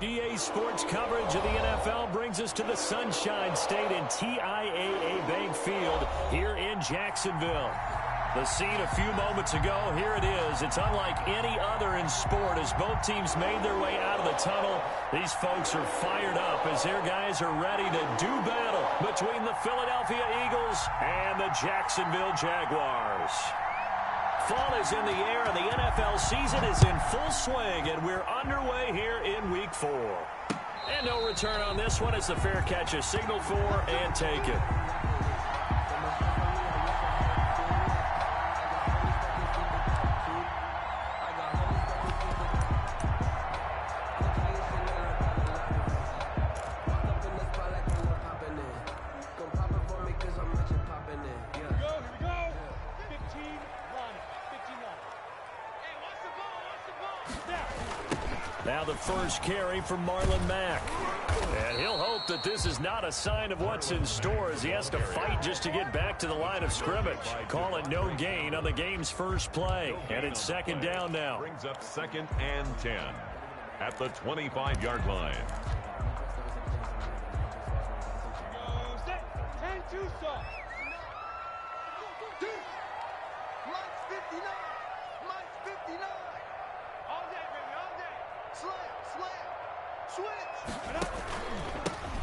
EA Sports coverage of the NFL brings us to the Sunshine State and TIAA Bank Field here in Jacksonville. The scene a few moments ago, here it is. It's unlike any other in sport as both teams made their way out of the tunnel. These folks are fired up as their guys are ready to do battle between the Philadelphia Eagles and the Jacksonville Jaguars. Fall is in the air, and the NFL season is in full swing, and we're underway here in Week 4. And no return on this one as the fair catch is signaled for and taken. Now the first carry from Marlon Mack. And he'll hope that this is not a sign of what's in store as he has to fight just to get back to the line of scrimmage. Call it no gain on the game's first play. And it's second down now. Brings up 2nd and 10 at the 25-yard line.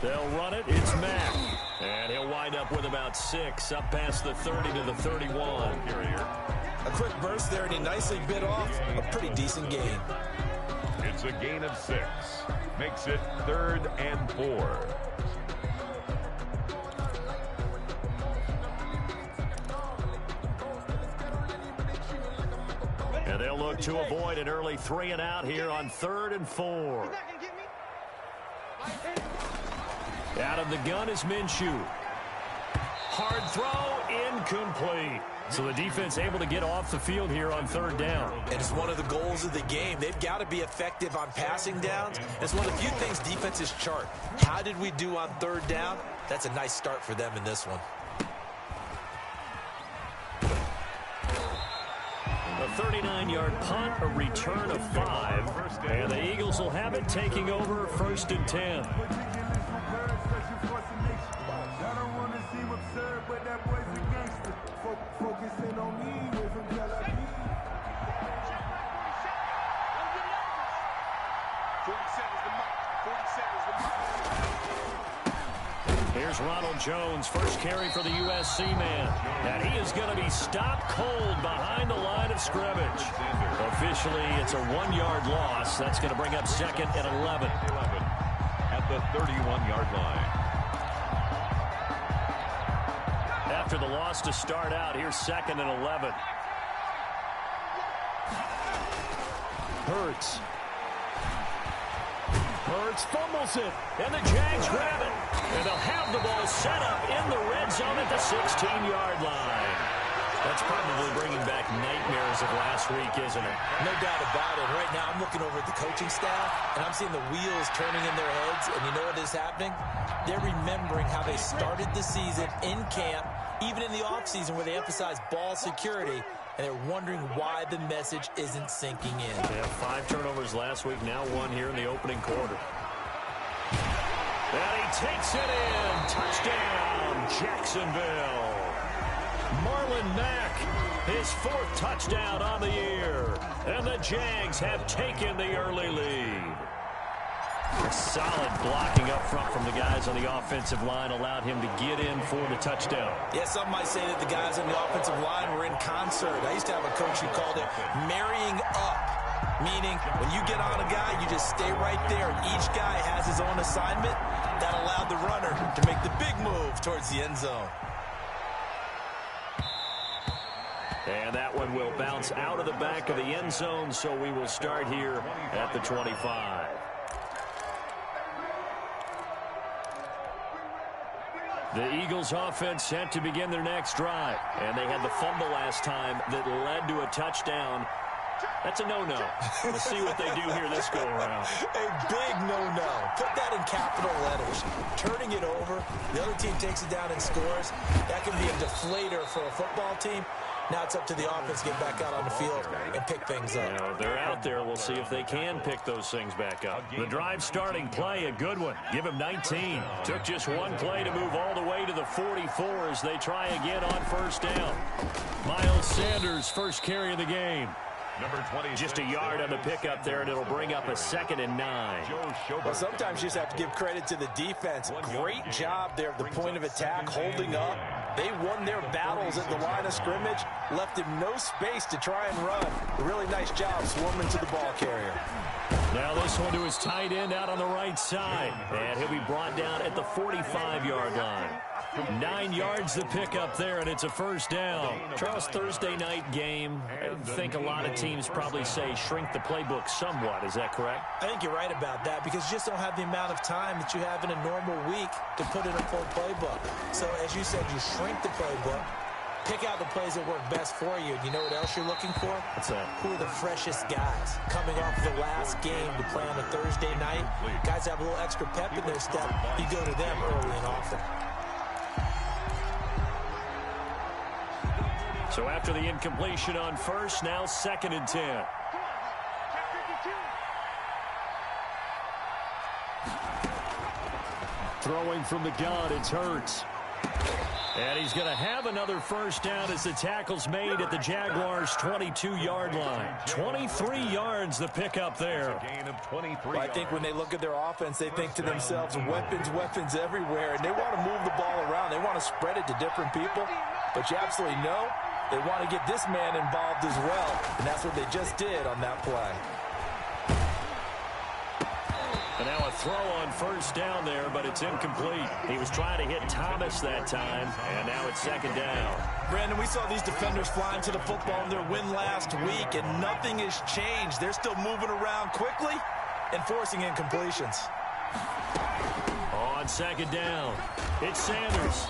They'll run it. It's Mack. And he'll wind up with about 6 up past the 30 to the 31. A quick burst there, and he nicely bit off a pretty decent gain. It's a gain of 6. Makes it 3rd and 4. And they'll look to avoid an early 3 and out here on 3rd and 4. Out of the gun is Minshew. Hard throw, incomplete. So the defense able to get off the field here on 3rd down. And it's one of the goals of the game. They've got to be effective on passing downs. It's one of the few things defenses chart. How did we do on 3rd down? That's a nice start for them in this one. A 39-yard punt, a return of 5. And the Eagles will have it taking over 1st and 10. Here's Ronald Jones, first carry for the USC man. And he is going to be stopped cold behind the line of scrimmage. Officially, it's a 1-yard loss. That's going to bring up 2nd and 11. At the 31-yard line. After the loss to start out, here's 2nd and 11. Hurts fumbles it, and the Jags grab it. And they'll have the ball set up in the red zone at the 16-yard line. That's probably bringing back nightmares of last week, isn't it? No doubt about it. Right now, I'm looking over at the coaching staff, and I'm seeing the wheels turning in their heads. And you know what is happening? They're remembering how they started the season in camp, even in the offseason where they emphasized ball security, and they're wondering why the message isn't sinking in. They had 5 turnovers last week, now 1 here in the opening quarter. And he takes it in. Touchdown, Jacksonville. Marlon Mack, his 4th touchdown on the year. And the Jags have taken the early lead. Solid blocking up front from the guys on the offensive line allowed him to get in for the touchdown. Yeah, some might say that the guys on the offensive line were in concert. I used to have a coach who called it marrying up, meaning when you get on a guy, you just stay right there, and each guy has his own assignment. That allowed the runner to make the big move towards the end zone. And that one will bounce out of the back of the end zone, so we will start here at the 25. The Eagles offense set to begin their next drive. And they had the fumble last time that led to a touchdown. That's a no-no. We'll see what they do here this go-around. A big no-no. Put that in capital letters. Turning it over, the other team takes it down and scores. That can be a deflator for a football team. Now it's up to the offense to get back out on the field and pick things up. Now, if they're out there, we'll see if they can pick those things back up. The drive starting play, a good one. Give him 19. Took just one play to move all the way to the 44 as they try again on first down. Miles Sanders, first carry of the game. Number 20. Just a yard on the pickup there, and it'll bring up a 2nd and 9. Well, sometimes you just have to give credit to the defense. Great job there at the point of attack, holding up. They won their battles at the line of scrimmage, left him no space to try and run. A really nice job swarming to the ball carrier. Now this one to his tight end out on the right side. And he'll be brought down at the 45-yard line. 9 yards to pick up there, and it's a first down. Charles, Thursday night game, I think a lot of teams probably say shrink the playbook somewhat. Is that correct? I think you're right about that because you just don't have the amount of time that you have in a normal week to put in a full playbook. So, as you said, you shrink the playbook, pick out the plays that work best for you. You know what else you're looking for? What's that? Who are the freshest guys coming off the last game to play on a Thursday night? Guys have a little extra pep in their step. You go to them early and often. So after the incompletion on first, now 2nd and 10. Throwing from the gun, it's Hurts. And he's going to have another first down as the tackle's made at the Jaguars' 22-yard line. 23 yards the pickup there. Well, I think when they look at their offense, they think to themselves, weapons everywhere, and they want to move the ball around. They want to spread it to different people, but you absolutely know they want to get this man involved as well, and that's what they just did on that play. And now a throw on first down there, but it's incomplete. He was trying to hit Thomas that time, and now it's 2nd down. Brandon, we saw these defenders flying to the football in their win last week, and nothing has changed. They're still moving around quickly and forcing incompletions. On 2nd down, it's Sanders.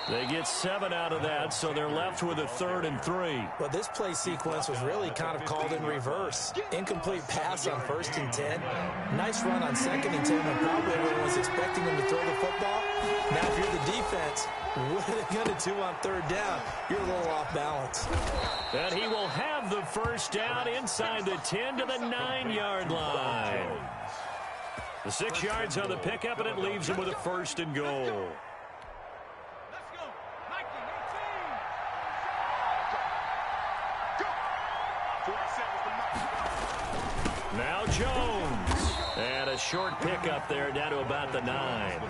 They get 7 out of that, so they're left with a 3rd and 3. Well, this play sequence was really kind of called in reverse. Incomplete pass on 1st and 10. Nice run on 2nd and 10 when probably everyone was expecting them to throw the football. Now, if you're the defense, what are they going to do on 3rd down? You're a little off balance. And he will have the first down inside the 10 to the 9-yard line. The 6 yards on the pickup, and it leaves him with a 1st and goal. Now Jones. And a short pickup there down to about the 9.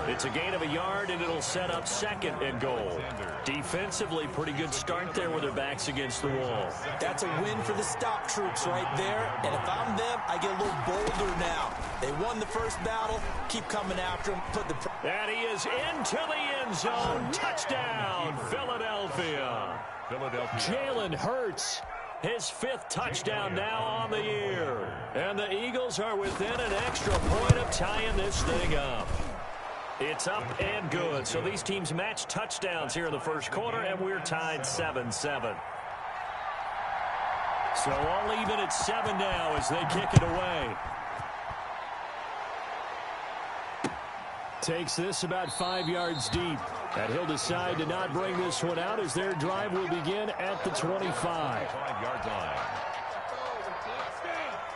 It's a gain of a yard, and it'll set up 2nd and goal. Defensively, pretty good start there with their backs against the wall. That's a win for the stop troops right there. And if I'm them, I get a little bolder now. They won the first battle. Keep coming after them. And he is into the end zone. Touchdown, Philadelphia. Jalen Hurts. His 5th touchdown now on the year. And the Eagles are within an extra point of tying this thing up. It's up and good. So these teams match touchdowns here in the first quarter, and we're tied 7-7. So all even at 7 now as they kick it away. Takes this about 5 yards deep. And he'll decide to not bring this one out as their drive will begin at the 25.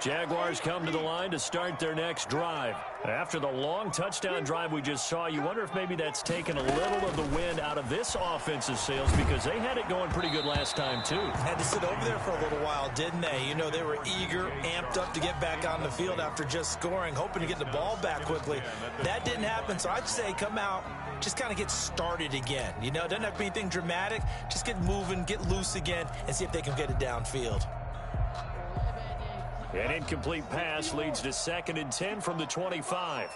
Jaguars come to the line to start their next drive. After the long touchdown drive we just saw, you wonder if maybe that's taken a little of the wind out of this offensive sails because they had it going pretty good last time, too. Had to sit over there for a little while, didn't they? You know, they were eager, amped up to get back on the field after just scoring, hoping to get the ball back quickly. That didn't happen, so I'd say come out, just kind of get started again. You know, it doesn't have to be anything dramatic. Just get moving, get loose again, and see if they can get it downfield. An incomplete pass leads to 2nd and 10 from the 25.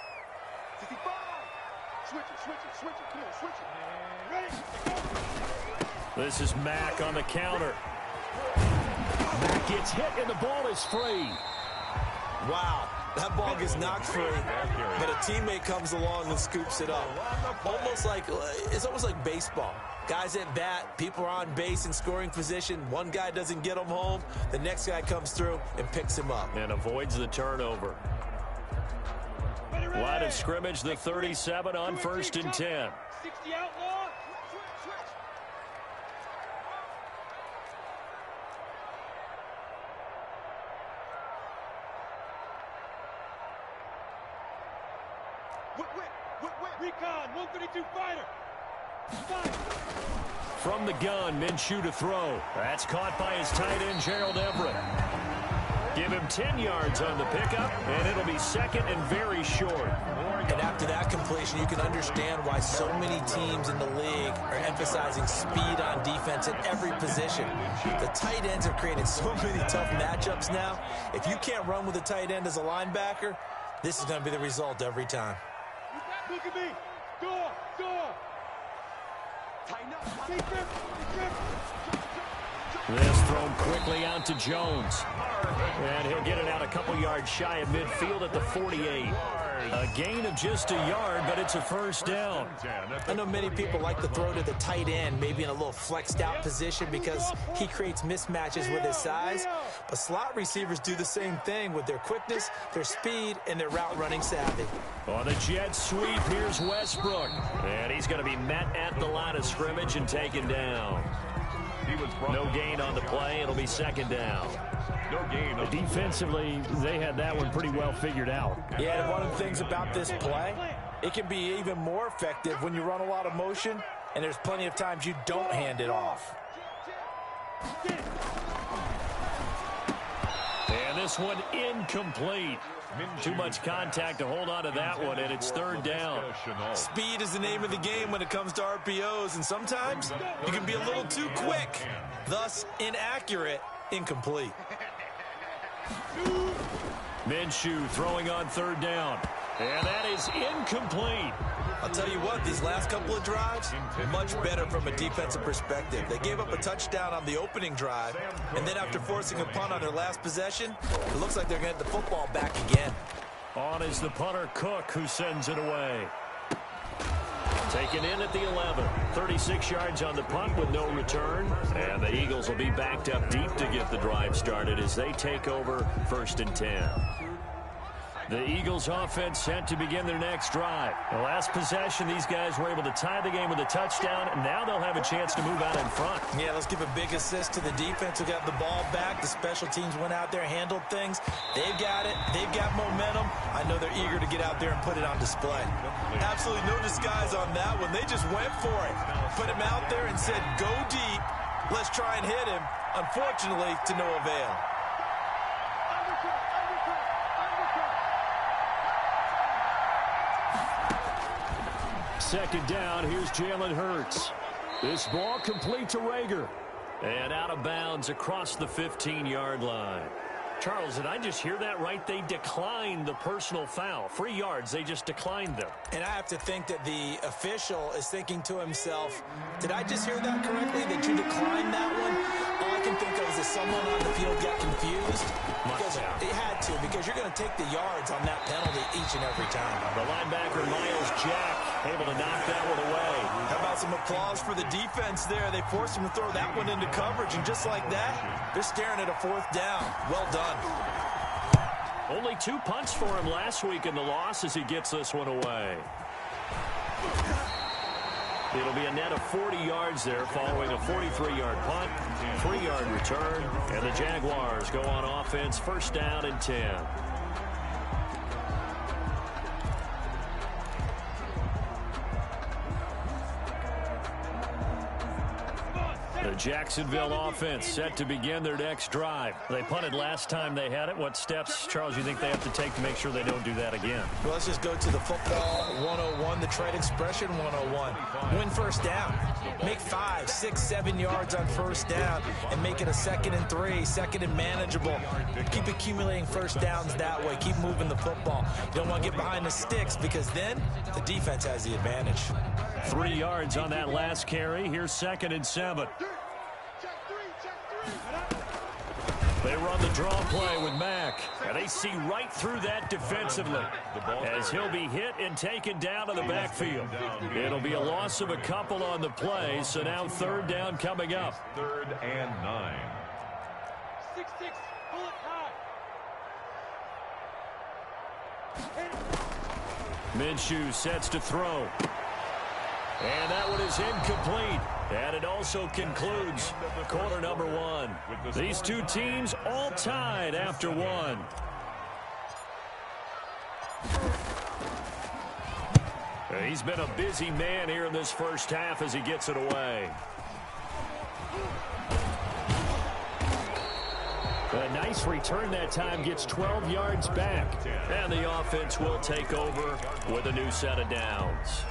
This is Mack on the counter. Mack gets hit and the ball is free. Wow, that ball gets knocked free, but a teammate comes along and scoops it up. It's almost like baseball. Guys at bat, people are on base in scoring position. One guy doesn't get him home. The next guy comes through and picks him up. And avoids the turnover. Line of scrimmage, the 37 on 1st and 10. Recon, 152 fighter. From the gun, Minshew to throw. That's caught by his tight end, Gerald Everett. Give him 10 yards on the pickup, and it'll be second and very short. And after that completion, you can understand why so many teams in the league are emphasizing speed on defense at every position. The tight ends have created so many tough matchups now. If you can't run with a tight end as a linebacker, this is going to be the result every time. Look at me. Door. Tighten up. This thrown quickly out to Jones. And he'll get it out a couple yards shy of midfield at the 48. A gain of just a yard, but it's a first down. I know many people like to throw to the tight end, maybe in a little flexed out position because he creates mismatches with his size. But slot receivers do the same thing with their quickness, their speed, and their route running savvy. On the jet sweep, here's Westbrook. And he's going to be met at the line of scrimmage and taken down. No gain on the play. It'll be second down. No gain. Defensively, they had that one pretty well figured out. Yeah, and one of the things about this play, it can be even more effective when you run a lot of motion, and there's plenty of times you don't hand it off. And this one incomplete. Too much contact to hold on to that one, and it's third down. Speed is the name of the game when it comes to RPOs, and sometimes you can be a little too quick, thus inaccurate, incomplete. Minshew throwing on third down. And that is incomplete. I'll tell you what, these last couple of drives, much better from a defensive perspective. They gave up a touchdown on the opening drive, and then after forcing a punt on their last possession, it looks like they're going to get the football back again. On is the punter, Cook, who sends it away. Taken in at the 11. 36 yards on the punt with no return. And the Eagles will be backed up deep to get the drive started as they take over first and 10. The Eagles offense set to begin their next drive. The last possession, these guys were able to tie the game with a touchdown, and now they'll have a chance to move out in front. Yeah, let's give a big assist to the defense who got the ball back. The special teams went out there, handled things. They've got it. They've got momentum. I know they're eager to get out there and put it on display. Absolutely no disguise on that one. They just went for it. Put him out there and said, go deep. Let's try and hit him. Unfortunately, to no avail. Second down, here's Jalen Hurts. This ball complete to Rager. And out of bounds across the 15-yard line. Charles, did I just hear that right? They declined the personal foul. 3 yards, they just declined them. And I have to think that the official is thinking to himself, did I just hear that correctly, that you declined that one? All I can think of is that someone on the field got confused. Because it had to, because you're going to take the yards on that penalty each and every time. The linebacker, Miles Jack, able to knock that one away. How about some applause for the defense there? They forced him to throw that one into coverage, and just like that, they're staring at a fourth down. Well done. Only 2 punts for him last week in the loss as he gets this one away. It'll be a net of 40 yards there following a 43-yard punt, 3-yard return, and the Jaguars go on offense first down and 10. The Jacksonville offense set to begin their next drive. They punted last time they had it. What steps, Charles, you think they have to take to make sure they don't do that again? Well, let's just go to the football 101, the trade expression 101. Win first down. Make 5, 6, 7 yards on first down and make it a 2nd and 3, 2nd and manageable. Keep accumulating first downs that way. Keep moving the football. You don't want to get behind the sticks because then the defense has the advantage. 3 yards on that last carry. Here's 2nd and 7. They run the draw play with Mack. And they see right through that defensively as he'll be hit and taken down to the backfield. It'll be a loss of a couple on the play, so now third down coming up. 3rd and 9. 6-6, pull it high. Minshew sets to throw. And that one is incomplete. And it also concludes quarter number 1. These two teams all tied after 1. He's been a busy man here in this first half as he gets it away. A nice return that time, gets 12 yards back. And the offense will take over with a new set of downs.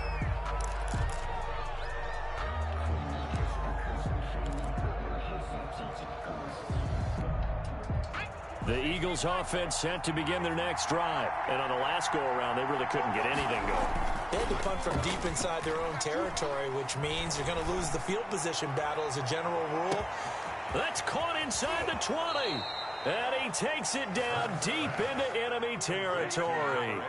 The Eagles offense set to begin their next drive. And on the last go-around, they really couldn't get anything going. They had to punt from deep inside their own territory, which means you're going to lose the field position battle as a general rule. That's caught inside the 20. And he takes it down deep into enemy territory.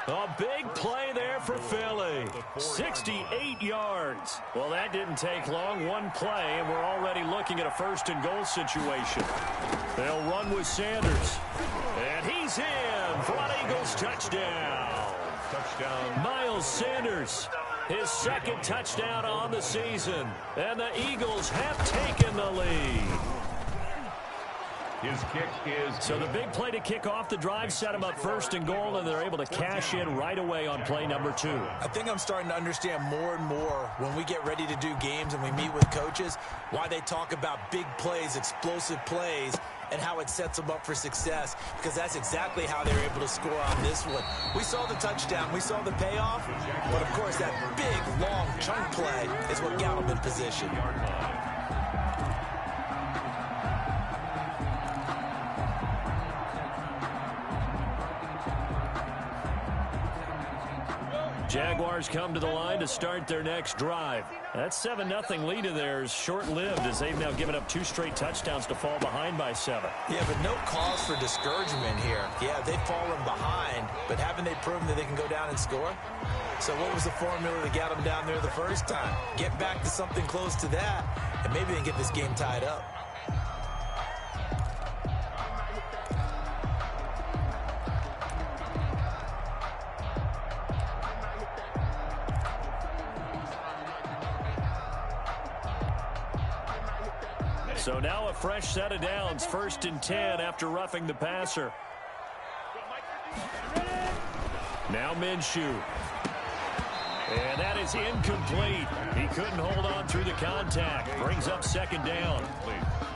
A big play there for Philly. 68 yards. Well, that didn't take long. One play, and we're already looking at a first-and-goal situation. They'll run with Sanders. And he's in for an Eagles touchdown. Miles Sanders, his second touchdown on the season. And the Eagles have taken the lead. His kick is... So the big play to kick off the drive set them up first and goal, and they're able to cash in right away on play number 2. I think I'm starting to understand more and more when we get ready to do games and we meet with coaches why they talk about big plays, explosive plays, and how it sets them up for success, because that's exactly how they were able to score on this one. We saw the touchdown. We saw the payoff. But, of course, that big, long chunk play is what got them in position. Jaguars come to the line to start their next drive. That 7-0 lead of theirs short-lived as they've now given up 2 straight touchdowns to fall behind by 7. Yeah, but no cause for discouragement here. Yeah, they've fallen behind, but haven't they proven that they can go down and score? So what was the formula that got them down there the first time? Get back to something close to that, and maybe they can get this game tied up. So now a fresh set of downs, 1st and 10 after roughing the passer. Now Minshew. And that is incomplete. He couldn't hold on through the contact. Brings up 2nd down.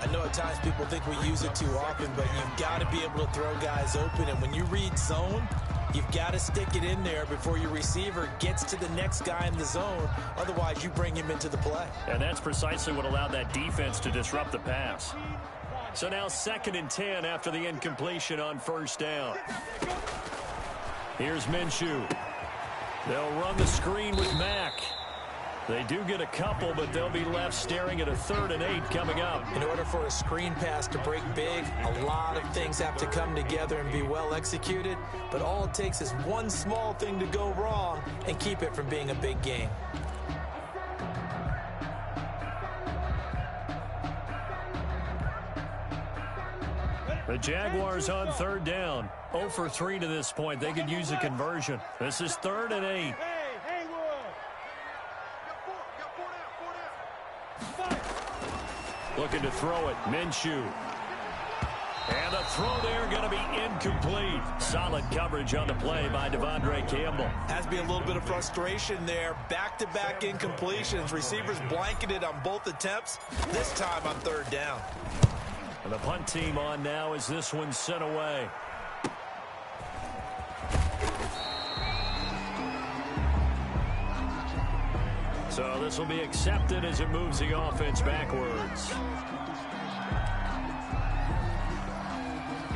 I know at times people think we use it too often, but you've got to be able to throw guys open. And when you read zone, you've got to stick it in there before your receiver gets to the next guy in the zone. Otherwise, you bring him into the play. And that's precisely what allowed that defense to disrupt the pass. So now 2nd and 10 after the incompletion on 1st down. Here's Minshew. They'll run the screen with Mack. They do get a couple, but they'll be left staring at a 3rd and 8 coming up. In order for a screen pass to break big, a lot of things have to come together and be well executed. But all it takes is one small thing to go wrong and keep it from being a big game. The Jaguars on 3rd down. 0 for 3 to this point. They could use a conversion. This is 3rd and 8. Looking to throw it. Minshew. And the throw there going to be incomplete. Solid coverage on the play by Devondre Campbell. Has to be a little bit of frustration there. Back-to-back incompletions. Receivers blanketed on both attempts. This time on 3rd down. And the punt team on now as this one's sent away. So this will be accepted as it moves the offense backwards.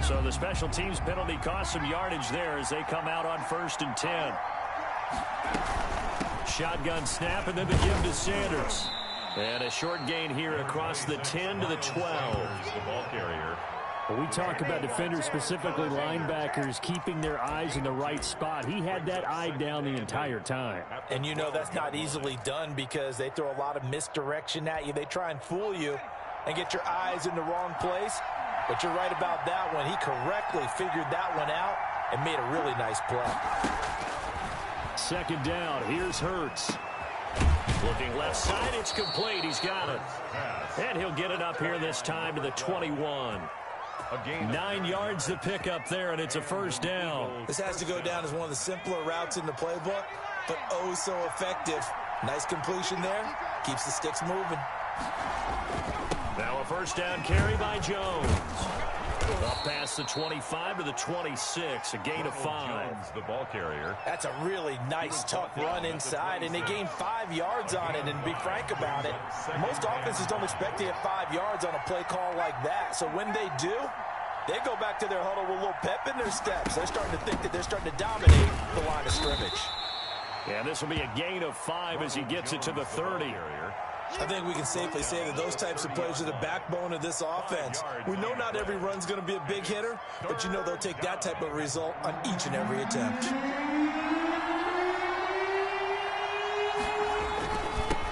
So the special teams penalty cost some yardage there as they come out on 1st and 10. Shotgun snap, and then the give to Sanders. And a short gain here across the 10 to the 12. The ball carrier. We talk about defenders, specifically linebackers, keeping their eyes in the right spot. He had that eye down the entire time. And you know that's not easily done because they throw a lot of misdirection at you. They try and fool you and get your eyes in the wrong place. But you're right about that one. He correctly figured that one out and made a really nice play. 2nd down. Here's Hurts. Looking left side. It's complete. He's got it. And he'll get it up here this time to the 21. 9 yards to pick up there, and it's a 1st down. This has to go down as one of the simpler routes in the playbook. but oh so effective. Nice completion there. Keeps the sticks moving. Now a first down carry by Jones. Up past the 25 to the 26, a gain of 5. Jones, the ball carrier. That's a really nice, tough run inside, and they gained 5 yards on it. And to be frank about it, most offenses don't expect to get 5 yards on a play call like that. So when they do, they go back to their huddle with a little pep in their steps. They're starting to think that they're starting to dominate the line of scrimmage. And this will be a gain of 5 as he gets it to the 30. I think we can safely say that those types of plays are the backbone of this offense. We know not every run's going to be a big hitter, but you know they'll take that type of result on each and every attempt.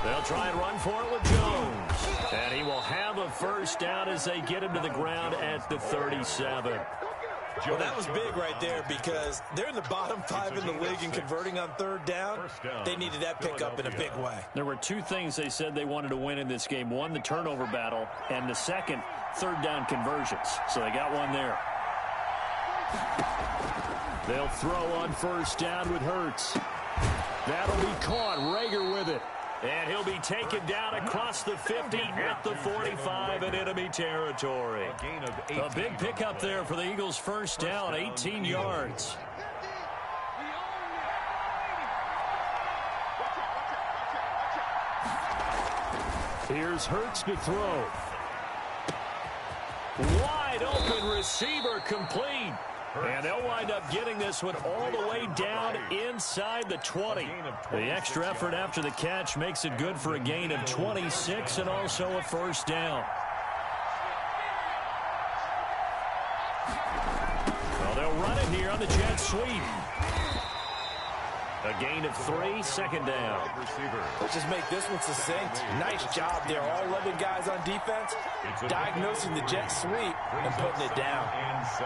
They'll try and run for it with Jones. And he will have a first down as they get him to the ground at the 37. Well, that was big right there because they're in the bottom 5 in the league in converting on third down. They needed that pickup in a big way. There were 2 things they said they wanted to win in this game. One, the turnover battle, and the second, third down conversions. So they got one there. They'll throw on first down with Hurts. That'll be caught. Rager with it. And he'll be taken down across the 50 at the 45 in enemy territory. A big pickup there for the Eagles' first down, 18 yards. Here's Hurts to throw. Wide open receiver complete. And they'll wind up getting this one all the way down inside the 20. The extra effort after the catch makes it good for a gain of 26 and also a first down. Well, they'll run it here on the jet sweep. A gain of 3, second down. Let's just make this one succinct. Nice job there. All 11 guys on defense diagnosing the jet sweep and putting it down. And 7.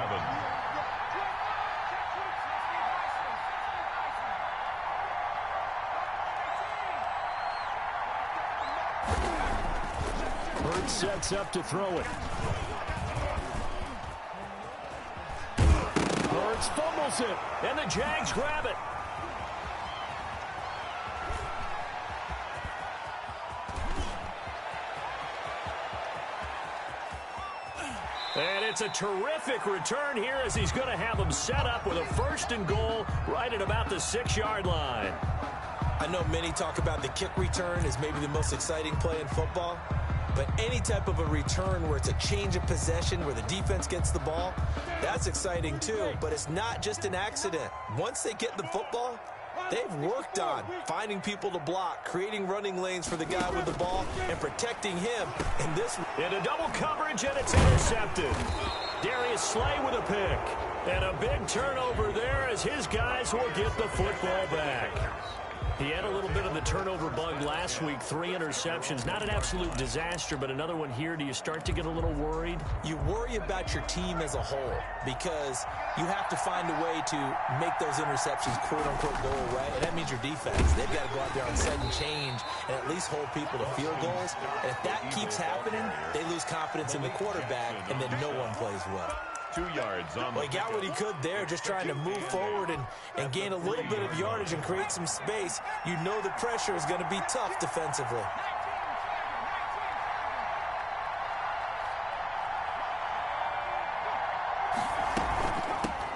Hurts sets up to throw it. Hurts fumbles it, and the Jags grab it. And it's a terrific return here as he's going to have them set up with a first and goal right at about the 6-yard line. I know many talk about the kick return as maybe the most exciting play in football, but any type of a return where it's a change of possession, where the defense gets the ball, that's exciting too, but it's not just an accident. Once they get the football, they've worked on finding people to block, creating running lanes for the guy with the ball, and protecting him. And this into double coverage, and it's intercepted. Darius Slay with a pick. And a big turnover there as his guys will get the football back. He had a little bit of the turnover bug last week, 3 interceptions. Not an absolute disaster, but another one here. Do you start to get a little worried? You worry about your team as a whole because you have to find a way to make those interceptions, quote-unquote, go away, and that means your defense. They've got to go out there on sudden change and at least hold people to field goals. And if that keeps happening, they lose confidence in the quarterback, and then no one plays well. 2 yards on Well, he got what he could there, just trying to move forward and gain a little bit of yardage and create some space. You know the pressure is going to be tough defensively.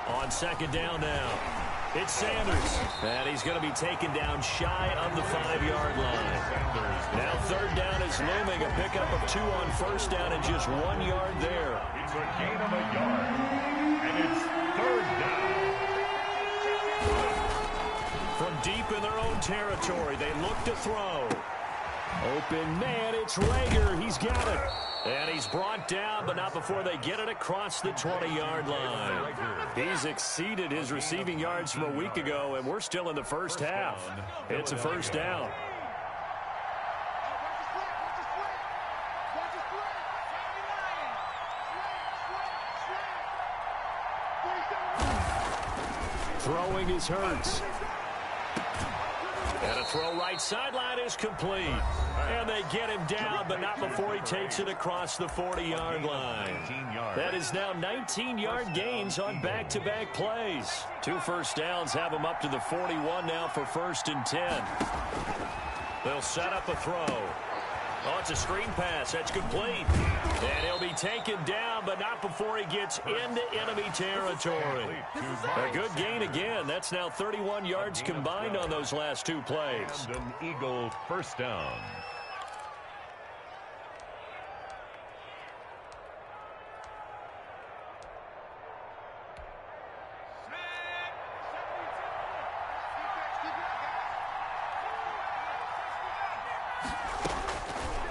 On second down now, it's Sanders. And he's going to be taken down shy of the 5-yard line. Now third down is looming. A pickup of 2 on first down and just 1 yard there. It's a gain of a yard. And it's third down. From deep in their own territory, they look to throw. Open man, it's Rager. He's got it. And he's brought down, but not before they get it across the 20-yard line. He's exceeded his receiving yards from a week ago, and we're still in the first half. It's a first down. Throwing is Hurts. And a throw right sideline is complete. And they get him down, but not before he takes it across the 40-yard line. That is now 19-yard gains on back-to-back plays. 2 first downs have him up to the 41 now for 1st and 10. They'll set up a throw. Oh, it's a screen pass. That's complete. And he'll be taken down, but not before he gets into enemy territory. A good gain again. That's now 31 yards combined on those last 2 plays. And an Eagle first down.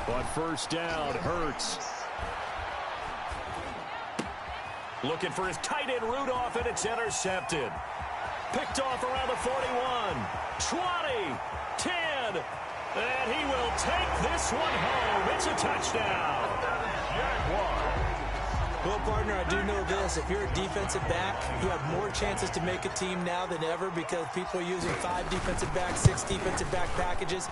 On first down, Hurts. Looking for his tight end Rudolph, and it's intercepted. Picked off around the 41, 20, 10, and he will take this one home. It's a touchdown. Jaguars. Well, partner, I do know this. If you're a defensive back, you have more chances to make a team now than ever because people are using 5 defensive backs, 6 defensive back packages.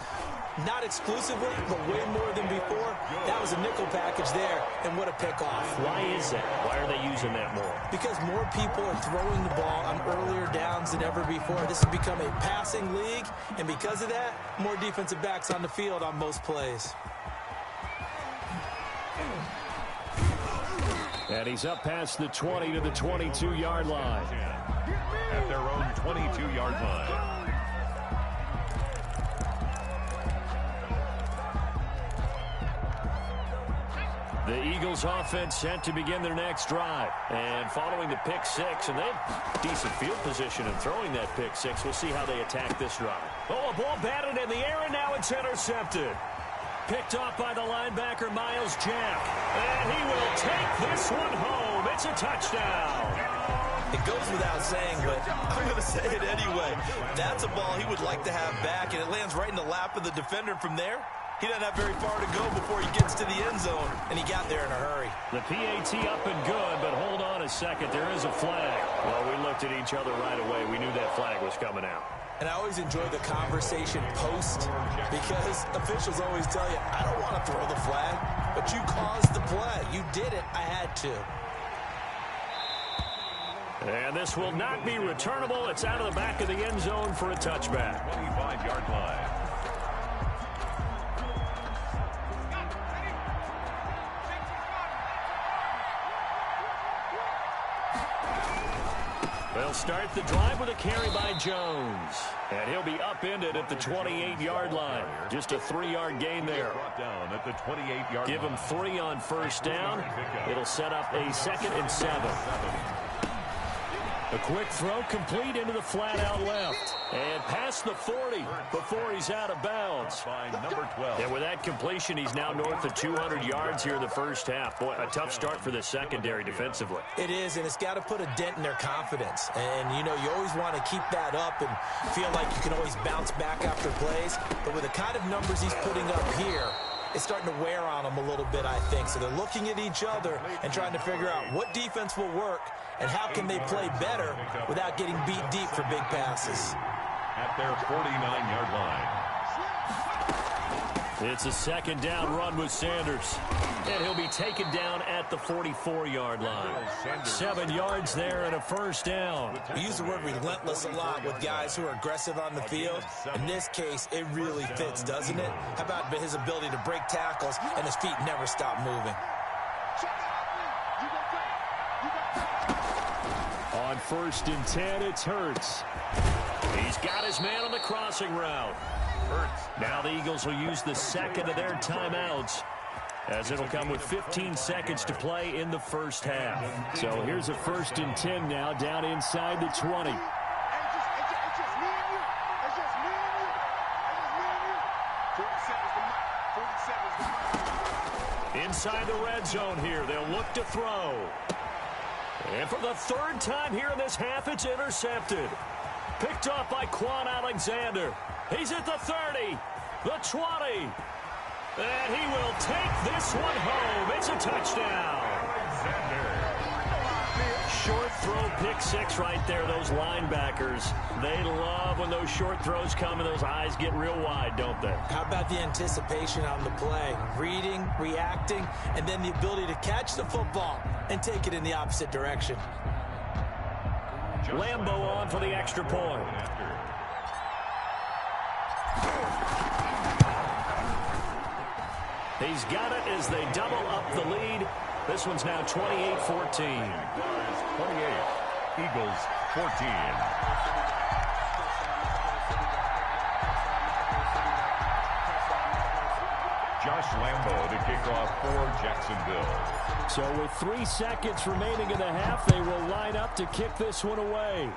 Not exclusively, but way more than before. That was a nickel package there, and what a pickoff. Why is that? Why are they using that more? Because more people are throwing the ball on earlier downs than ever before. This has become a passing league, and because of that, more defensive backs on the field on most plays. And he's up past the 20 to the 22-yard line. At their own 22-yard line. The Eagles offense set to begin their next drive. And following the pick 6, and they have decent field position in throwing that pick 6. We'll see how they attack this drive. Oh, a ball batted in the air, and now it's intercepted. Picked off by the linebacker, Miles Jack. And he will take this one home. It's a touchdown. It goes without saying, but I'm going to say it anyway. That's a ball he would like to have back, and it lands right in the lap of the defender from there. He doesn't have very far to go before he gets to the end zone, and he got there in a hurry. The PAT up and good, but hold on a second. There is a flag. Well, we looked at each other right away. We knew that flag was coming out. And I always enjoy the conversation post because officials always tell you, I don't want to throw the flag, but you caused the play. You did it. I had to. And this will not be returnable. It's out of the back of the end zone for a touchback. 25-yard line. They'll start the drive with a carry by Jones. And he'll be upended at the 28-yard line. Just a 3-yard gain there. Brought down at the 28-yard Give him 3 on first down. It'll set up a 2nd and 7. A quick throw complete into the flat out left. And past the 40 before he's out of bounds. by number 12. And with that completion, he's now north of 200 yards here in the first half. Boy, a tough start for the secondary defensively. It is, and it's got to put a dent in their confidence. And, you know, you always want to keep that up and feel like you can always bounce back after plays. But with the kind of numbers he's putting up here, it's starting to wear on them a little bit, I think. So they're looking at each other and trying to figure out what defense will work and how can they play better without getting beat deep for big passes. At their 49-yard line. It's a 2nd down run with Sanders. And he'll be taken down at the 44-yard line. 7 yards there and a first down. We use the word relentless a lot with guys who are aggressive on the field. In this case, it really fits, doesn't it? How about his ability to break tackles and his feet never stop moving? On 1st and 10, it's Hurts. He's got his man on the crossing route. Hurts. Now the Eagles will use the 2nd of their timeouts, as it'll come with 15 seconds to play in the first half. So here's a 1st and 10 now, down inside the 20. Inside the red zone here, they'll look to throw. And for the 3rd time here in this half, it's intercepted. Picked off by Quan Alexander. He's at the 30, the 20. And he will take this one home. It's a touchdown. short throw pick six right there, those linebackers. They love when those short throws come and those eyes get real wide, don't they? How about the anticipation on the play? Reading, reacting, and then the ability to catch the football and take it in the opposite direction. Lambo on for the extra point. He's got it as they double up the lead. This one's now 28-14. Jaguars 28, Eagles 14. Josh Lambo to kick off for Jacksonville. So with 3 seconds remaining in the half, they will line up to kick this one away.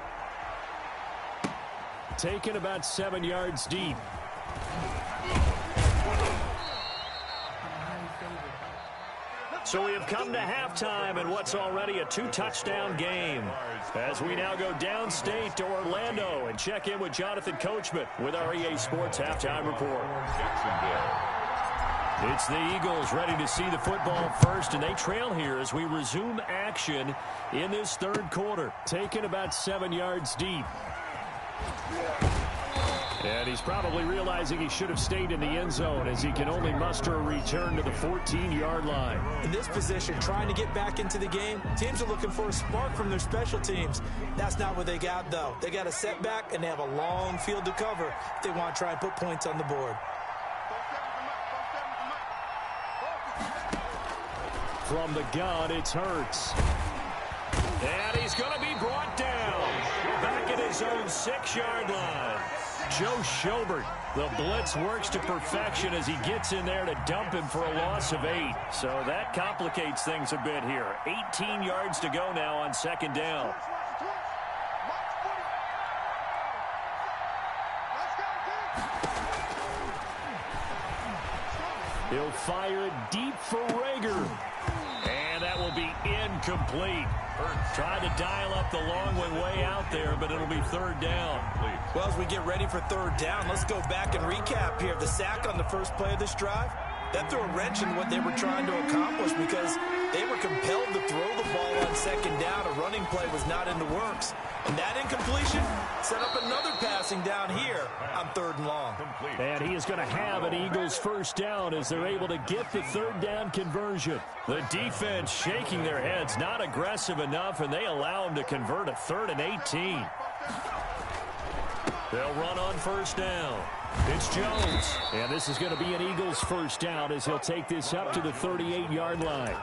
Taken about 7 yards deep. So we have come to halftime in what's already a 2-touchdown game. As we now go downstate to Orlando and check in with Jonathan Coachman with our EA Sports Halftime Report. Jacksonville. It's the Eagles ready to see the football first, and they trail here as we resume action in this third quarter. Taken about 7 yards deep. And he's probably realizing he should have stayed in the end zone as he can only muster a return to the 14-yard line. In this position, trying to get back into the game, teams are looking for a spark from their special teams. That's not what they got, though. They got a setback, and they have a long field to cover if they want to try and put points on the board. From the gun, it's Hurts. And he's going to be brought down back at his own 6-yard line. Joe Schobert, the blitz works to perfection as he gets in there to dump him for a loss of 8. So that complicates things a bit here. 18 yards to go now on second down. He'll fire it deep for Rager. And that will be incomplete. Tried to dial up the long one way out there, but it'll be third down. Well, as we get ready for third down, let's go back and recap here. The sack on the first play of this drive, that threw a wrench in what they were trying to accomplish because they were compelled to throw the ball on second down. A running play was not in the works. And that incompletion set up another passing down here on third and long. And he is going to have an Eagles first down as they're able to get the third down conversion. The defense shaking their heads, not aggressive enough, and they allow him to convert a 3rd and 18. They'll run on first down. It's Jones. And this is going to be an Eagles first down as he'll take this up to the 38-yard line.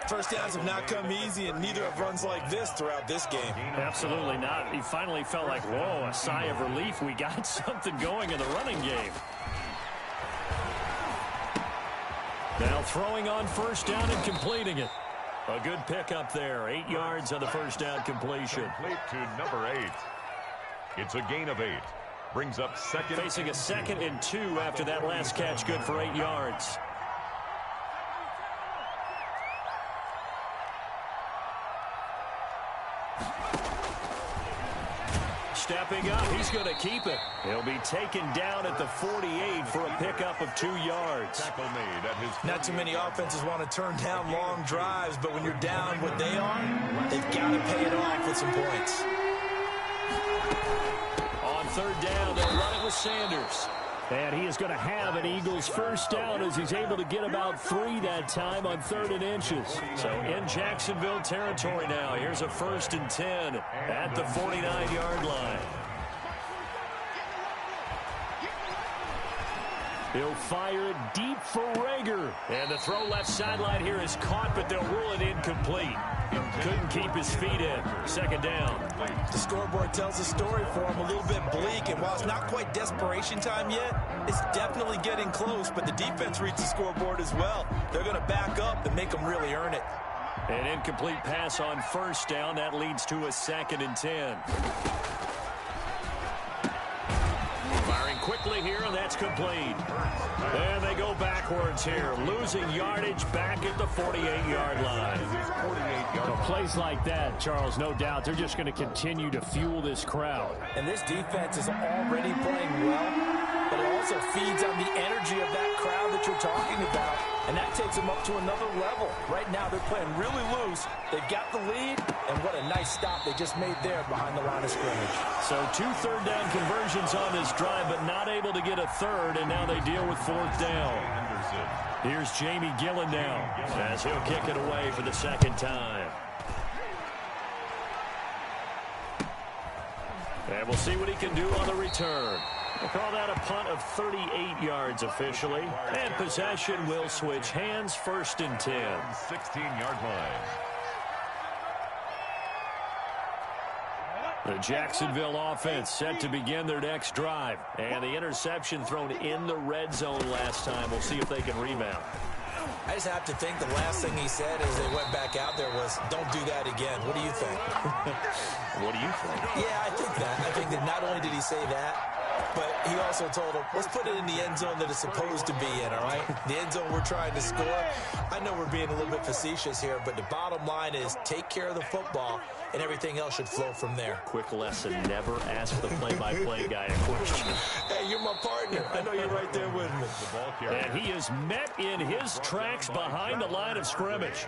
First downs have not come easy, and neither have runs like this throughout this game. Absolutely not. He finally felt like, whoa, a sigh of relief. We got something going in the running game. Now throwing on first down and completing it. A good pickup there. 8 yards on the first down completion. Complete to number 8. It's a gain of 8. Brings up second. Facing a 2nd and 2 after that last catch, good for 8 yards. Stepping up, he's going to keep it. He'll be taken down at the 48 for a pickup of 2 yards. Tackle made at his Not too many offenses want to turn down long drives, but when you're down what they are, they've got to pay it off with some points. On third down, they'll run it with Sanders. And he is going to have an Eagles first down as he's able to get about 3 that time on 3rd and inches. So in Jacksonville territory now. Here's a 1st and 10 at the 49-yard line. He'll fire it deep for Rager. And the throw left sideline here is caught, but they'll rule it incomplete. Couldn't keep his feet in. 2nd down. The scoreboard tells a story for him, a little bit bleak, and while it's not quite desperation time yet, it's definitely getting close, but the defense reads the scoreboard as well. They're going to back up and make them really earn it. An incomplete pass on first down. That leads to a 2nd and 10. Firing quickly here, and that's complete. And they go backwards here, losing yardage back at the 48-yard line. Plays like that, Charles, no doubt, they're just going to continue to fuel this crowd. And this defense is already playing well, but it also feeds on the energy of that crowd that you're talking about. and that takes them up to another level. Right now, they're playing really loose. They've got the lead, and what a nice stop they just made there behind the line of scrimmage. So 2 third-down conversions on this drive, but not able to get a third, and now they deal with 4th down. Here's Jamie Gillen now, as he'll kick it away for the 2nd time. And we'll see what he can do on the return. We'll call that a punt of 38 yards officially. And possession will switch hands, 1st and 10. 16-yard line. The Jacksonville offense set to begin their next drive. And the interception thrown in the red zone last time. We'll see if they can rebound. I just have to think the last thing he said as they went back out there was, don't do that again. What do you think? What do you think? Yeah, I think that. I think that not only did he say that, but he also told him, let's put it in the end zone that it's supposed to be in, all right? The end zone we're trying to score. I know we're being a little bit facetious here, but the bottom line is take care of the football, and everything else should flow from there. Quick lesson, never ask the play-by-play guy a question. Hey, you're my partner. I know you're right there with me. And he is met in his tracks behind the line of scrimmage.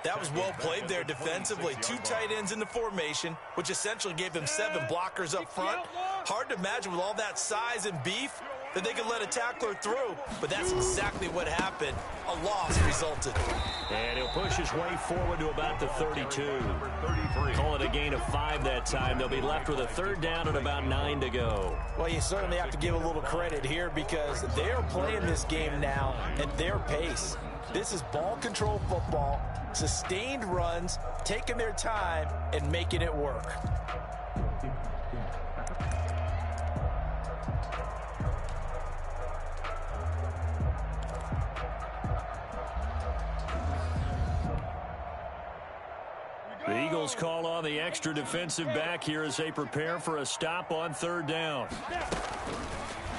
That was well played there defensively. 2 tight ends in the formation, which essentially gave them 7 blockers up front. Hard to imagine with all that size and beef that they could let a tackler through, but that's exactly what happened. A loss resulted. And he'll push his way forward to about the 32. Call it a gain of 5 that time. They'll be left with a 3rd down and about 9 to go. Well, you certainly have to give a little credit here because they're playing this game now at their pace. This is ball control football, sustained runs, taking their time, and making it work. The Eagles call on the extra defensive back here as they prepare for a stop on 3rd down.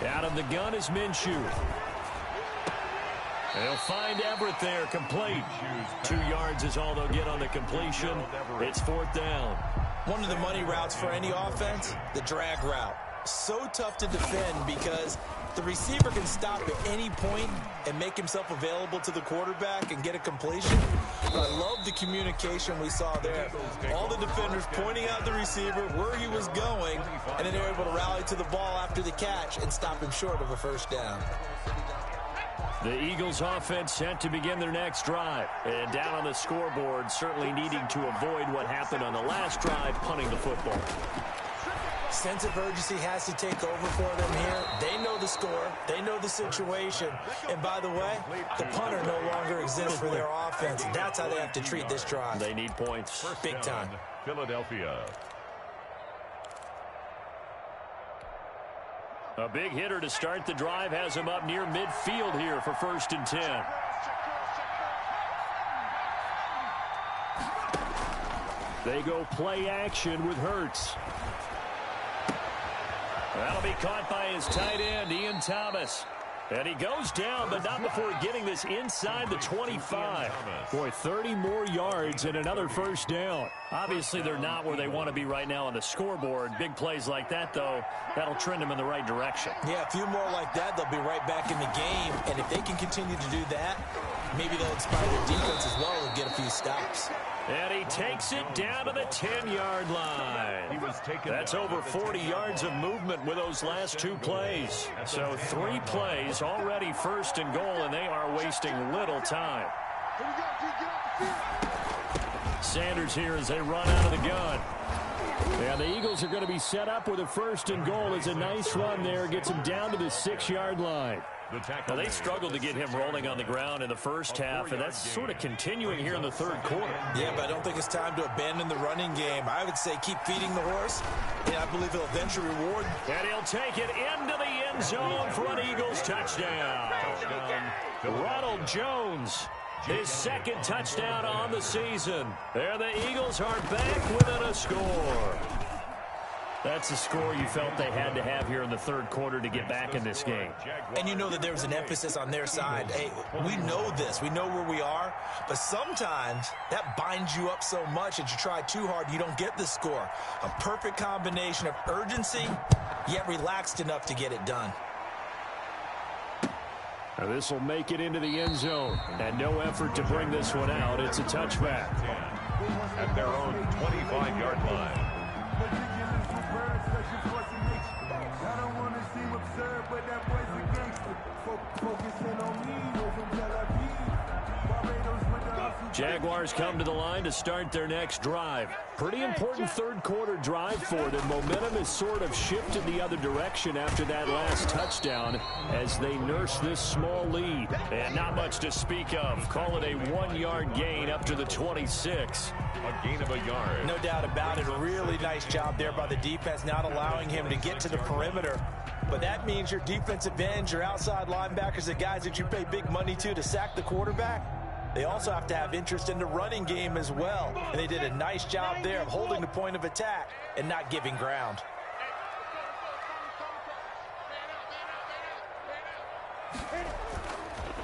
Out of the gun is Minshew. They'll find Everett there, complete. 2 yards is all they'll get on the completion. It's 4th down. One of the money routes for any offense, the drag route. So tough to defend because the receiver can stop at any point and make himself available to the quarterback and get a completion. But I love the communication we saw there. All the defenders pointing out the receiver, where he was going, and then they were able to rally to the ball after the catch and stop him short of a 1st down. The Eagles offense set to begin their next drive. And down on the scoreboard, certainly needing to avoid what happened on the last drive, punting the football. Sense of urgency has to take over for them here. They know the score. They know the situation. And by the way, the punter no longer exists for their offense. That's how they have to treat this drive. They need points. Big time. Philadelphia. A big hitter to start the drive has him up near midfield here for 1st and 10. They go play action with Hurts. That'll be caught by his tight end, Ian Thomas. And he goes down, but not before getting this inside the 25. Boy, 30 more yards and another 1st down. Obviously, they're not where they want to be right now on the scoreboard. Big plays like that, though, that'll trend them in the right direction. Yeah, a few more like that, they'll be right back in the game. And if they can continue to do that, maybe they'll inspire their defense as well and get a few stops. And he takes it down to the 10-yard line. That's over 40 yards of movement with those last 2 plays. So 3 plays, already 1st and goal, and they are wasting little time. Sanders here as they run out of the gun. And the Eagles are going to be set up with a 1st and goal. It's a nice run there. Gets him down to the 6-yard line. Now, they struggled to get him rolling on the ground in the first half, and that's sort of continuing here in the 3rd quarter. Yeah, but I don't think it's time to abandon the running game. I would say keep feeding the horse, and I believe he'll eventually reward. And he'll take it into the end zone for an Eagles touchdown. Ronald Jones, his 2nd touchdown on the season. There the Eagles are back within a score. That's the score you felt they had to have here in the 3rd quarter to get back in this game. And you know that there was an emphasis on their side. Hey, we know this. We know where we are. But sometimes that binds you up so much that you try too hard, you don't get the score. A perfect combination of urgency, yet relaxed enough to get it done. Now this will make it into the end zone. And no effort to bring this one out. It's a touchback. At their own 25-yard line. Jaguars come to the line to start their next drive. Pretty important third quarter drive for them. Momentum has sort of shifted the other direction after that last touchdown as they nurse this small lead. And not much to speak of. Call it a 1-yard gain up to the 26. A gain of a yard. No doubt about it. A really nice job there by the defense, not allowing him to get to the perimeter. But that means your defensive ends, your outside linebackers, the guys that you pay big money to sack the quarterback, they also have to have interest in the running game as well. And they did a nice job there of holding the point of attack and not giving ground.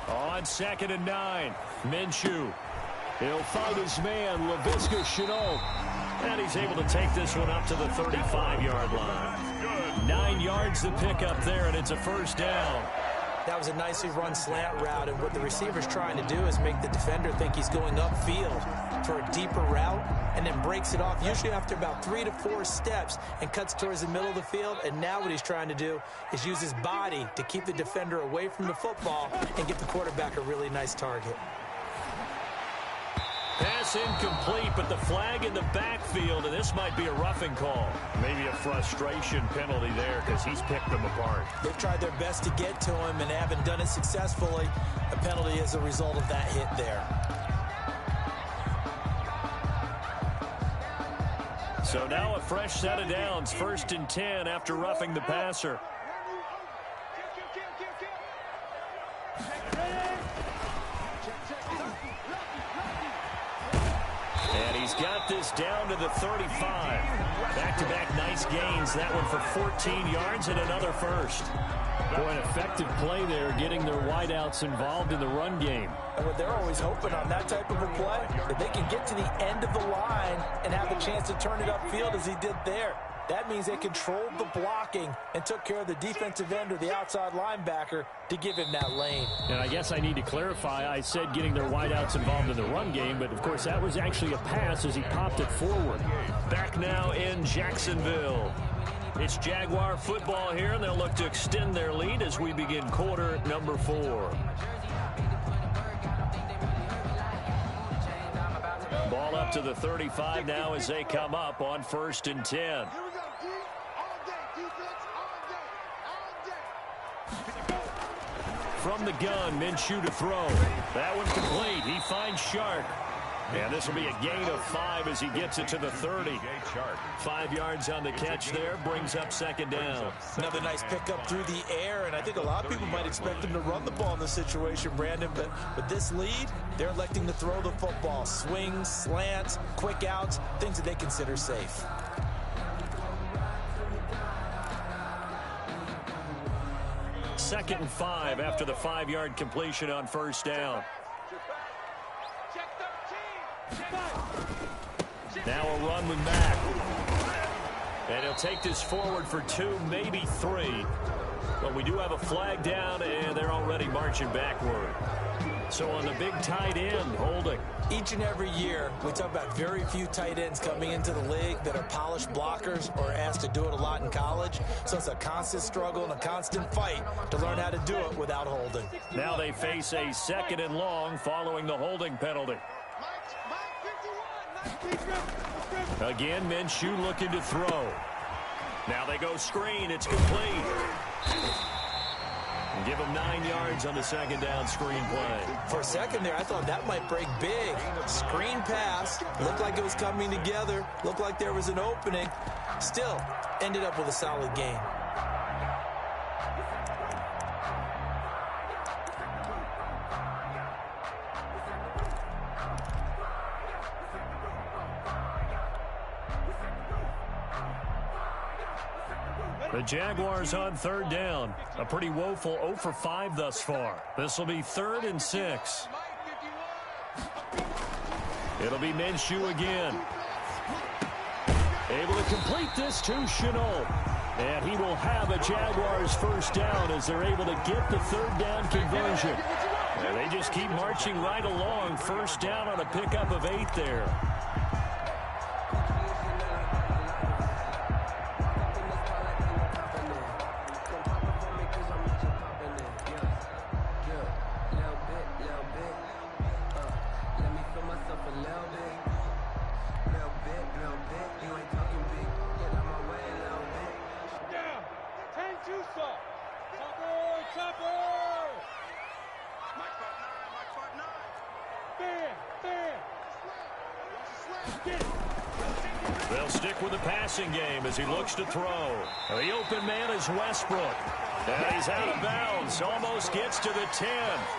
On 2nd and 9, Minshew. He'll find his man, Laviska Shenault. And he's able to take this one up to the 35-yard line. 9 yards to pick up there, and it's a first down. That was a nicely run slant route, and what the receiver's trying to do is make the defender think he's going upfield for a deeper route and then breaks it off, usually after about 3 to 4 steps, and cuts towards the middle of the field. And now what he's trying to do is use his body to keep the defender away from the football and get the quarterback a really nice target. Pass incomplete, but the flag in the backfield, and this might be a roughing call. Maybe a frustration penalty there because he's picked them apart. They've tried their best to get to him and haven't done it successfully. A penalty as a result of that hit there. So now a fresh set of downs, 1st and 10 after roughing the passer. And he's got this down to the 35. Back-to-back nice gains. That one for 14 yards and another first. Boy, an effective play there, getting their wideouts involved in the run game. And what they're always hoping on that type of a play, if they can get to the end of the line and have a chance to turn it upfield as he did there. That means they controlled the blocking and took care of the defensive end or the outside linebacker to give him that lane. And I guess I need to clarify, I said getting their wideouts involved in the run game, but of course that was actually a pass as he popped it forward. Back now in Jacksonville. It's Jaguar football here, and they'll look to extend their lead as we begin quarter number 4. Ball up to the 35 now as they come up on 1st and 10. From the gun, Minshew to throw. That one complete. He finds Shark. And this will be a gain of 5 as he gets it to the 30. 5 yards on the catch there, brings up 2nd down. Another nice pickup through the air, and I think a lot of people might expect him to run the ball in this situation, Brandon, but with this lead, they're electing to throw the football. Swings, slants, quick outs, things that they consider safe. Second and 5 after the 5-yard completion on 1st down. Now a run with Mack. And he'll take this forward for 2, maybe 3. But we do have a flag down, and they're already marching backward. So on the big tight end, holding. Each and every year, we talk about very few tight ends coming into the league that are polished blockers or asked to do it a lot in college. So it's a constant struggle and a constant fight to learn how to do it without holding. Now they face a 2nd and long following the holding penalty. Again, Minshew looking to throw. Now they go screen. It's complete. And give him 9 yards on the 2nd down screen play. For a second there, I thought that might break big. Screen pass. Looked like it was coming together. Looked like there was an opening. Still, ended up with a solid gain. The Jaguars on 3rd down. A pretty woeful 0 for 5 thus far. This will be 3rd and 6. It'll be Minshew again. Able to complete this to Chenault. And he will have a Jaguars first down as they're able to get the third down conversion. And they just keep marching right along. First down on a pickup of 8 there. They'll stick with the passing game as he looks to throw. The open man is Westbrook. And he's out of bounds. Almost gets to the 10.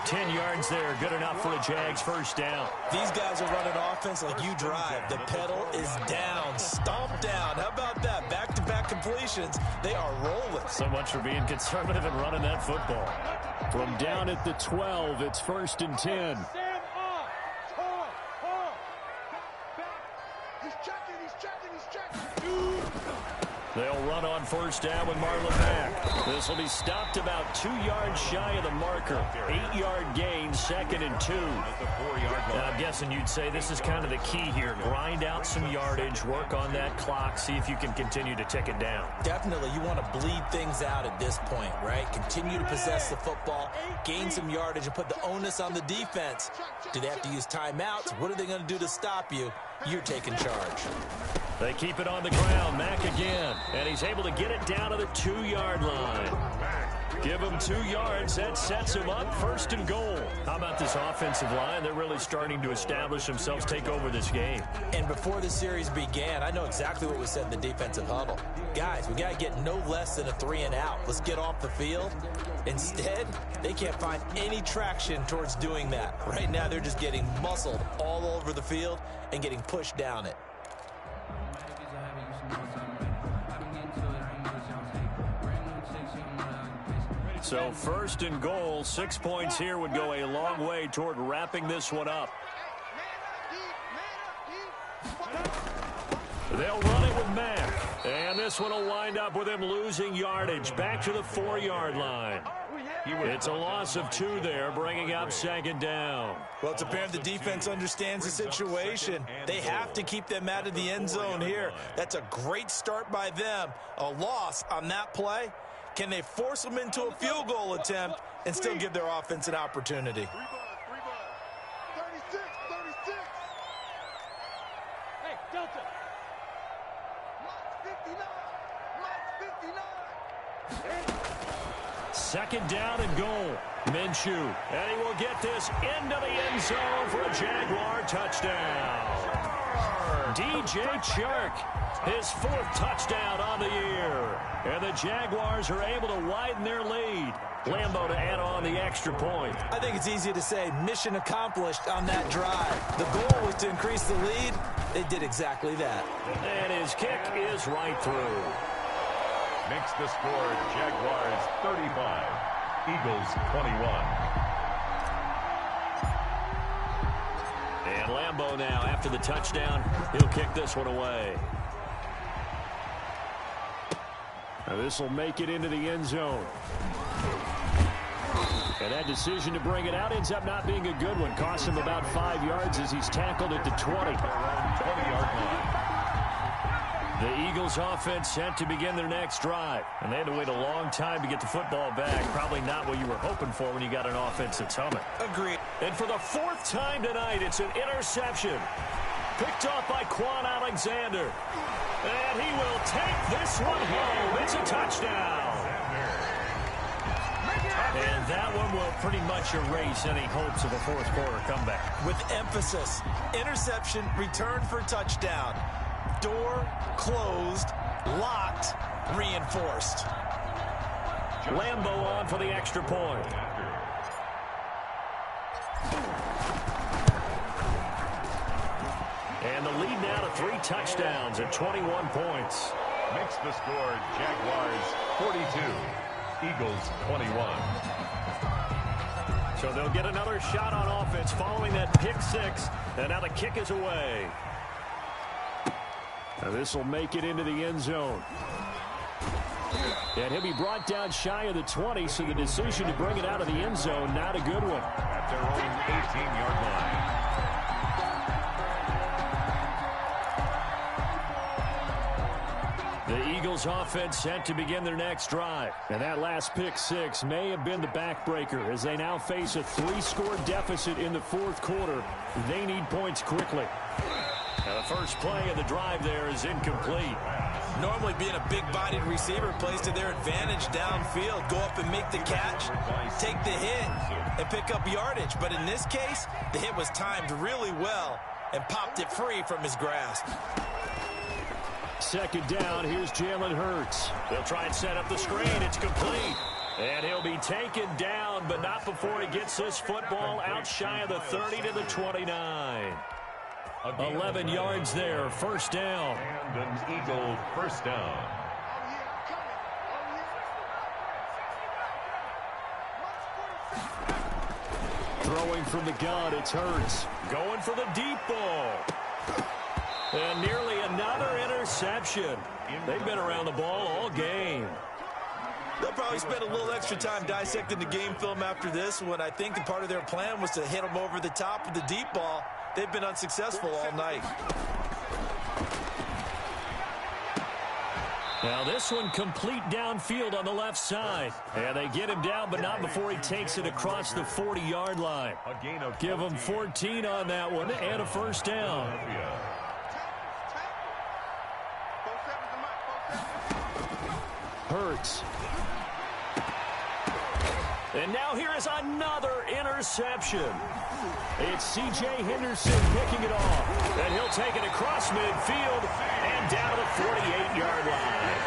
10 yards there. Good enough for a Jags first down. These guys are running offense like you drive. The pedal is down. Stomp down. How about that? Back-to-back completions. They are rolling. So much for being conservative and running that football. From down at the 12, it's 1st and 10. They'll run on first down with Marlon Mack. This will be stopped about 2 yards shy of the marker. 8-yard gain, 2nd and 2. Now, I'm guessing you'd say this is kind of the key here. Grind out some yardage, work on that clock, see if you can continue to tick it down. Definitely, you want to bleed things out at this point, right? Continue to possess the football, gain some yardage, and put the onus on the defense. Do they have to use timeouts? What are they going to do to stop you? You're taking charge. They keep it on the ground. Mack again. And he's able to get it down to the 2-yard line. Give him 2 yards. That sets him up 1st and goal. How about this offensive line? They're really starting to establish themselves, take over this game. And before the series began, I know exactly what was said in the defensive huddle. Guys, we got to get no less than a 3-and-out. Let's get off the field. Instead, they can't find any traction towards doing that. Right now, they're just getting muscled all over the field and getting pushed down it. So 1st and goal, 6 points here would go a long way toward wrapping this one up. They'll run it with Mack. And this one will wind up with him losing yardage back to the 4-yard line. It's a loss of 2 there, bringing up 2nd down. Well, it's apparent the defense understands the situation. They have to keep them out of the end zone here. That's a great start by them. A loss on that play. Can they force them into a field goal attempt and still give their offense an opportunity? 36. Hey, Delta. Second down and goal. Minshew. And he will get this into the end zone for a Jaguar touchdown. DJ Chark, his 4th touchdown on the year. And the Jaguars are able to widen their lead. Lambeau to add on the extra point. I think it's easy to say mission accomplished on that drive. The goal was to increase the lead. They did exactly that. And his kick is right through. Makes the score Jaguars 35, Eagles 21. And Lambeau now, after the touchdown, he'll kick this one away. Now this will make it into the end zone. And that decision to bring it out ends up not being a good one. Costs him about 5 yards as he's tackled at the 20. 20-yard line. The Eagles offense set to begin their next drive. And they had to wait a long time to get the football back. Probably not what you were hoping for when you got an offense that's humming. Agreed. And for the 4th time tonight, it's an interception. Picked off by Quan Alexander. And he will take this one home. It's a touchdown. And that one will pretty much erase any hopes of a 4th quarter comeback. With emphasis, interception, return for touchdown. Door closed, locked, reinforced. Lambeau on for the extra point. And the lead now to 3 touchdowns at 21 points. Makes the score Jaguars 42, Eagles 21. So they'll get another shot on offense following that pick 6. And now the kick is away. This will make it into the end zone. And he'll be brought down shy of the 20, so the decision to bring it out of the end zone, not a good one. At their own 18-yard line. The Eagles offense set to begin their next drive. And that last pick six may have been the backbreaker as they now face a 3-score deficit in the fourth quarter. They need points quickly. Now the first play of the drive there is incomplete. Normally being a big-bodied receiver plays to their advantage downfield. Go up and make the catch, take the hit, and pick up yardage. But in this case, the hit was timed really well and popped it free from his grasp. Second down, here's Jalen Hurts. They'll try and set up the screen. It's complete. And he'll be taken down, but not before he gets this football out shy of the 30 to the 29. 11 yards there, first down. And an Eagle first down. Throwing from the gun, it's Hurts. Going for the deep ball. And nearly another interception. They've been around the ball all game. They'll probably spend a little extra time dissecting the game film after this one. I think that part of their plan was to hit them over the top of the deep ball. They've been unsuccessful all night. Now this one complete downfield on the left side. And they get him down, but not before he takes it across the 40-yard line. Give him 14 on that one and a first down. Hurts. And now here is another interception. It's C.J. Henderson picking it off. And he'll take it across midfield and down to the 48-yard line.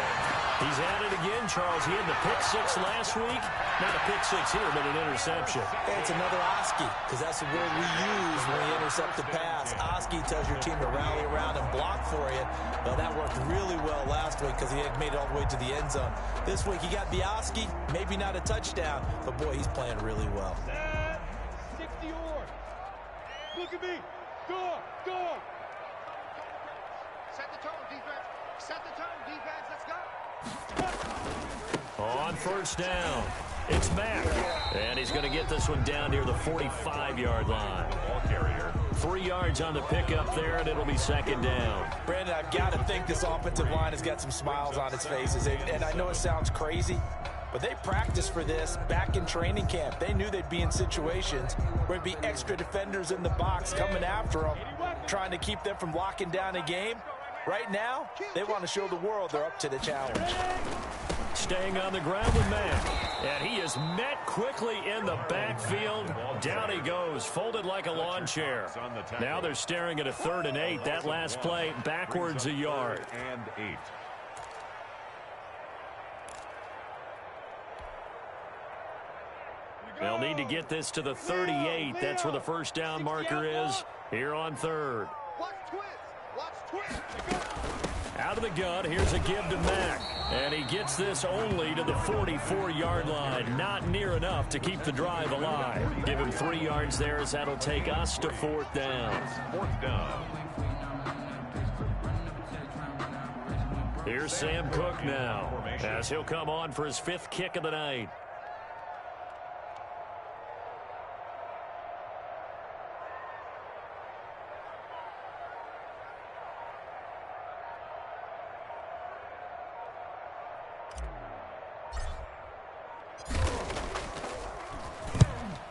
He's at it again, Charles. He had the pick six last week. Not a pick six here, but an interception. And it's another Oski, because that's the word we use when we intercept a pass. Oski tells your team to rally around and block for you. Well, that worked really well last week because he had made it all the way to the end zone. This week he got the Oski, maybe not a touchdown, but boy, he's playing really well. 60 or. Look at me. Go, go. Set the tone, defense. Set the tone, defense. Let's go. On first down, it's Mack. And he's going to get this one down near the 45-yard line. Ball carrier. 3 yards on the pickup there, and it'll be second down. Brandon, I've got to think this offensive line has got some smiles on its faces. And I know it sounds crazy, but they practiced for this back in training camp. They knew they'd be in situations where there'd be extra defenders in the box coming after them, trying to keep them from locking down a game. Right now, they want to show the world they're up to the challenge. Staying on the ground with Mack. And he is met quickly in the backfield. Down he goes, folded like a lawn chair. Now they're staring at a 3rd and 8. That last play, backwards a yard. And 8. They'll need to get this to the 38. That's where the first down marker is here on 3rd. Watch twist. Watch twist. Out of the gun, here's a give to Mack. And he gets this only to the 44-yard line. Not near enough to keep the drive alive. Give him 3 yards there as that'll take us to 4th down. 4th down. Here's Sam Cook now as he'll come on for his 5th kick of the night.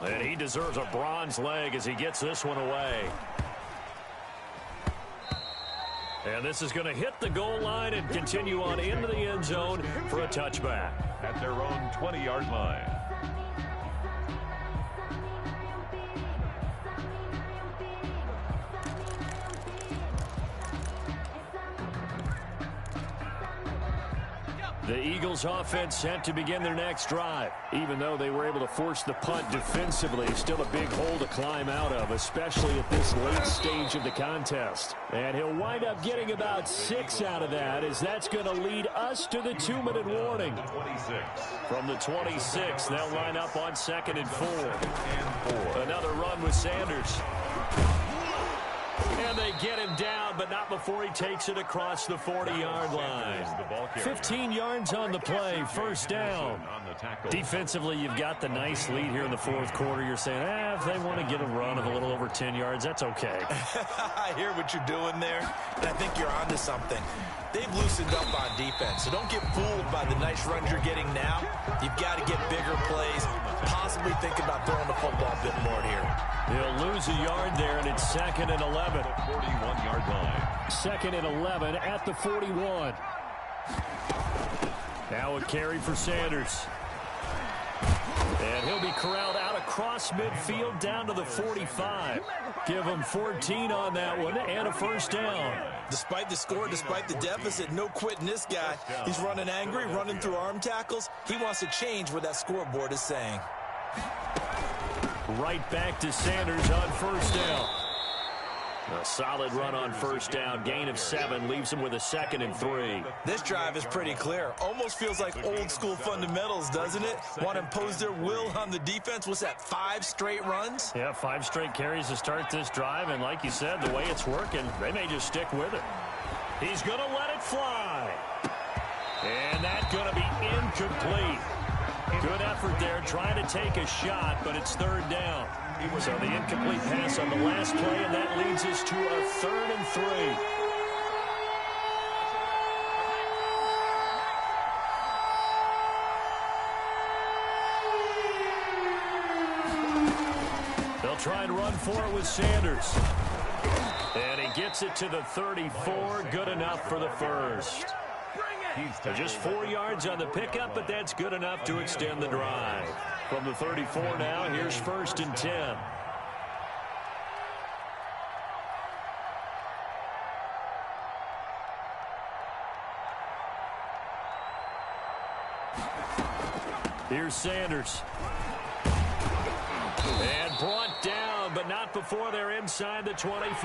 And he deserves a bronze leg as he gets this one away. And this is going to hit the goal line and continue on into the end zone for a touchback. At their own 20-yard line. The Eagles offense set to begin their next drive. Even though they were able to force the punt defensively, still a big hole to climb out of, especially at this late stage of the contest. And he'll wind up getting about 6 out of that, as that's going to lead us to the 2-minute warning. 26. From the 26, they'll line up on 2nd and 4. Another run with Sanders. And they get him down, but not before he takes it across the 40-yard line. 15 yards on the play, first down. Defensively, you've got the nice lead here in the fourth quarter. You're saying, if they want to get a run of a little over 10 yards, that's okay. I hear what you're doing there, and I think you're onto something. They've loosened up on defense, so don't get fooled by the nice runs you're getting now. You've got to get bigger plays, possibly think about throwing the football a bit more here. He'll lose a yard there, and it's 2nd and 11. 41-yard line. 2nd and 11 at the 41. Now a carry for Sanders. And he'll be corralled out across midfield down to the 45. Give him 14 on that one and a first down. Despite the score, despite the deficit, no quitting this guy. He's running angry, running through arm tackles. He wants to change what that scoreboard is saying. Right back to Sanders on first down. A solid run on first down. Gain of 7 leaves him with a 2nd and 3. This drive is pretty clear. Almost feels like old school fundamentals, doesn't it? Want to impose their will on the defense. What's that, 5 straight runs? Yeah, 5 straight carries to start this drive. And like you said, the way it's working, they may just stick with it. He's going to let it fly. And that's going to be incomplete. Good effort there, trying to take a shot, but it's 3rd down. So the incomplete pass on the last play, and that leads us to a 3rd and 3. They'll try and run for it with Sanders. And he gets it to the 34. Good enough for the first. So just 4 yards on the pickup, but that's good enough to extend the drive. From the 34 now, here's 1st and 10. Here's Sanders. And brought down, but not before they're inside the 25.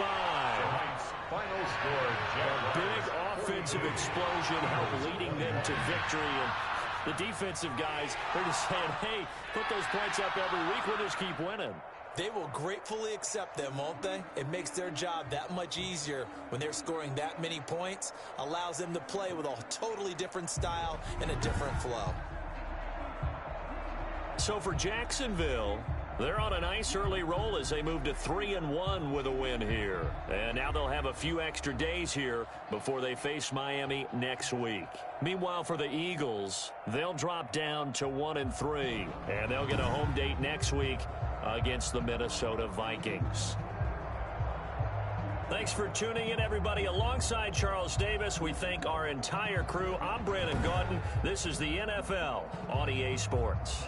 Final score, A big offensive explosion helped leading them to victory. And the defensive guys, they're just saying, hey, put those points up every week. We'll just keep winning. They will gratefully accept them, won't they? It makes their job that much easier when they're scoring that many points. Allows them to play with a totally different style and a different flow. So for Jacksonville, they're on a nice early roll as they move to 3-1 with a win here. And now they'll have a few extra days here before they face Miami next week. Meanwhile, for the Eagles, they'll drop down to 1-3. And they'll get a home date next week against the Minnesota Vikings. Thanks for tuning in, everybody. Alongside Charles Davis, we thank our entire crew. I'm Brandon Gaudin. This is the NFL on EA Sports.